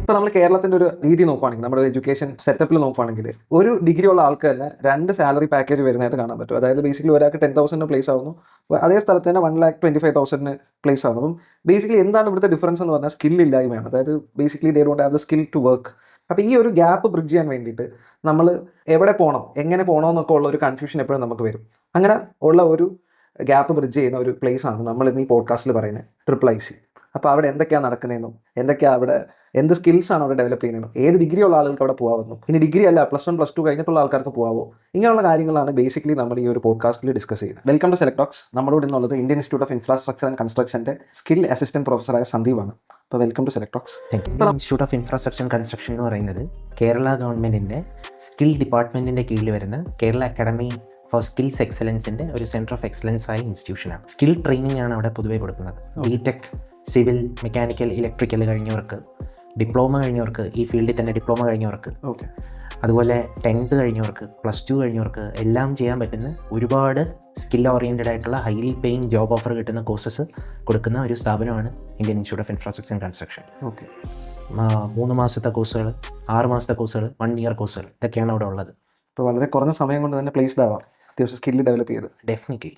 ഇപ്പോൾ നമ്മൾ കേരളത്തിൻ്റെ ഒരു രീതി നോക്കുകയാണെങ്കിൽ, നമ്മുടെ എഡ്യൂക്കേഷൻ സെറ്റപ്പിൽ നോക്കുകയാണെങ്കിൽ, ഒരു ഡിഗ്രി ഉള്ള ആൾക്ക് തന്നെ 2 സാലറി പാക്കേജ് വരുന്നതായിട്ട് കാണാൻ പറ്റും. അതായത് ബേസിക്കലി ഒരാൾക്ക് 10,000 പ്ലേസ് ആവുന്നു, അതേ സ്ഥലത്ത് തന്നെ 1,25,000 പ്ലേസ് ആവുന്നു. അപ്പം ബേസിക്കലി എന്താണ് ഇവിടുത്തെ ഡിഫറൻസ് എന്ന് പറഞ്ഞാൽ സ്കില്ലില്ലായ്മയാണ്. അതായത് basically they don't have the skill to work. അപ്പോൾ ഈ ഒരു ഗ്യാപ്പ് ബ്രിഡ്ജ് ചെയ്യാൻ വേണ്ടിയിട്ട് നമ്മൾ എവിടെ പോകണം, എങ്ങനെ പോകണമെന്നൊക്കെ ഉള്ള ഒരു കൺഫ്യൂഷൻ എപ്പോഴും നമുക്ക് വരും. അങ്ങനെ ഉള്ള ഒരു ഗ്യാപ്പ് ബ്രിഡ്ജ് ചെയ്യുന്ന ഒരു പ്ലേസാണ് നമ്മൾ ഇന്ന് ഈ പോഡ്കാസ്റ്റിൽ പറയുന്നത് IIIC. അപ്പോൾ അവിടെ എന്തൊക്കെയാണ് നടക്കുന്നതെന്നും, എന്ത് സ്കിൽസാണ് അവിടെ ഡെവലപ്പ് ചെയ്യുന്നതെന്നും, ഏത് ഡിഗ്രി ഉള്ള ആളുകൾക്ക് അവിടെ പോകാമെന്നും, ഇനി ഡിഗ്രി അല്ല +1 +2 കഴിഞ്ഞിട്ടുള്ള ആൾക്കാർക്ക് പോകാമോ, ഇങ്ങനെയുള്ള കാര്യങ്ങളാണ് ബേസിക്കലി നമ്മൾ ഈ ഒരു പോഡ്കാസ്റ്റിൽ ഡിസ്കസ് ചെയ്യുന്നത്. Welcome to Select Talks. നമ്മളോട് ഇന്നുള്ളത് Indian Institute of Infrastructure and കൺസ്ട്രക്ഷൻ്റെ സ്കിൽ അസിസ്റ്റന്റ് പ്രൊഫസറായ സന്ദീപാണ്. അപ്പോൾ welcome to Select Talks. Institute of Infrastructure and Construction എന്ന് പറയുന്നത് കേരള ഗവൺമെൻറ്റിൻ്റെ സ്കിൽ ഡിപ്പാർട്ട്മെൻറ്റിൻ്റെ കീഴിൽ വരുന്ന കേരള അക്കാഡമി ഫോർ സ്കിൽസ് എക്സലൻസിൻ്റെ ഒരു സെൻറ്റർ ഓഫ് എക്സലൻസ് ആയ ഇൻസ്റ്റിറ്റ്യൂഷനാണ്. സ്കിൽ ട്രെയിനിങ് ആണ് അവിടെ പൊതുവെ കൊടുക്കുന്നത്. ബിടെക്, സിവിൽ, മെക്കാനിക്കൽ, ഇലക്ട്രിക്കൽ കഴിഞ്ഞവർക്ക്, ഡിപ്ലോമ കഴിഞ്ഞവർക്ക്, ഈ ഫീൽഡിൽ തന്നെ ഡിപ്ലോമ കഴിഞ്ഞവർക്ക്, അതുപോലെ 10th കഴിഞ്ഞവർക്ക്, +2 കഴിഞ്ഞവർക്ക് എല്ലാം ചെയ്യാൻ പറ്റുന്ന ഒരുപാട് സ്കിൽ ഓറിയൻറ്റഡ് ആയിട്ടുള്ള ഹൈലി പേയിങ് ജോബ് ഓഫർ കിട്ടുന്ന കോഴ്സസ് കൊടുക്കുന്ന ഒരു സ്ഥാപനമാണ് Indian Institute of Infrastructure and construction. 3 മാസത്തെ കോഴ്സുകൾ, 6 മാസത്തെ കോഴ്സുകൾ, 1 ഇയർ കോഴ്സുകൾ, ഇതൊക്കെയാണ് അവിടെ ഉള്ളത്. ഇപ്പോൾ വളരെ കുറഞ്ഞ സമയം കൊണ്ട് തന്നെ പ്ലേസ്ഡ് ആവാം, അത്യാവശ്യം സ്കില്ല് ഡെവലപ്പ് ചെയ്ത്. ഡെഫിനറ്റ്ലി